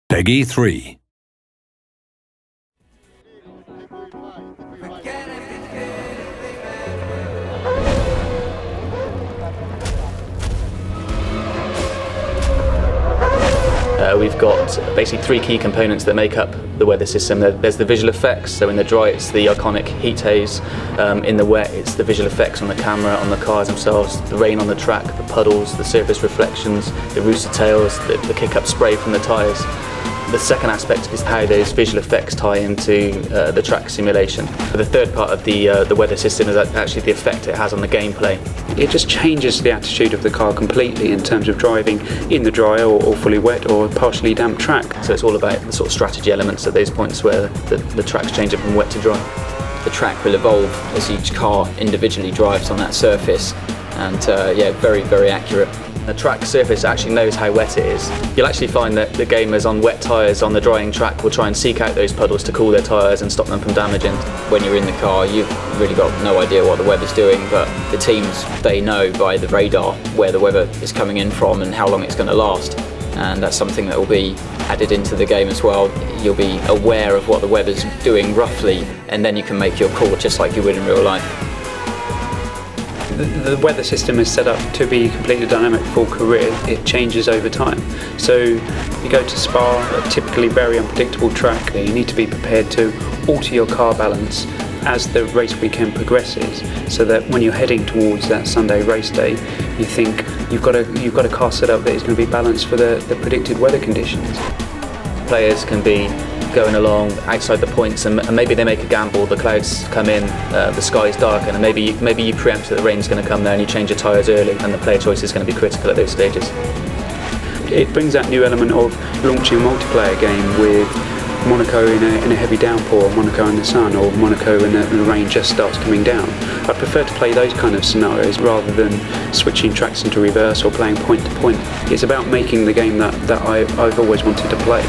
Peggy 3. We've got basically three key components that make up the weather system. There's the visual effects, so in the dry it's the iconic heat haze, in the wet it's the visual effects on the camera, on the cars themselves, the rain on the track, the puddles, the surface reflections, the rooster tails, the kick-up spray from the tyres. The second aspect is how those visual effects tie into the track simulation. The third part of the weather system is actually the effect it has on the gameplay. It just changes the attitude of the car completely in terms of driving in the dry or fully wet or partially damp track. So it's all about the sort of strategy elements at those points where the tracks change from wet to dry. The track will evolve as each car individually drives on that surface, and yeah, very, very accurate. The track surface actually knows how wet it is. You'll actually find that the gamers on wet tyres on the drying track will try and seek out those puddles to cool their tyres and stop them from damaging. When you're in the car, you've really got no idea what the weather's doing, but the teams, they know by the radar where the weather is coming in from and how long it's going to last. And that's something that will be added into the game as well. You'll be aware of what the weather's doing roughly, and then you can make your call just like you would in real life. The weather system is set up to be completely dynamic for career. It changes over time. So you go to Spa, a typically very unpredictable track. You need to be prepared to alter your car balance as the race weekend progresses, so that when you're heading towards that Sunday race day, you think you've got a car set up that is going to be balanced for the predicted weather conditions. Players can be going along outside the points and maybe they make a gamble, the clouds come in, the sky's darken, and maybe you preempt that the rain's going to come there and you change your tyres early, and the player choice is going to be critical at those stages. It brings that new element of launching a multiplayer game with Monaco in a heavy downpour, Monaco in the sun, or Monaco when the rain just starts coming down. I prefer to play those kind of scenarios rather than switching tracks into reverse or playing point to point. It's about making the game that I've always wanted to play.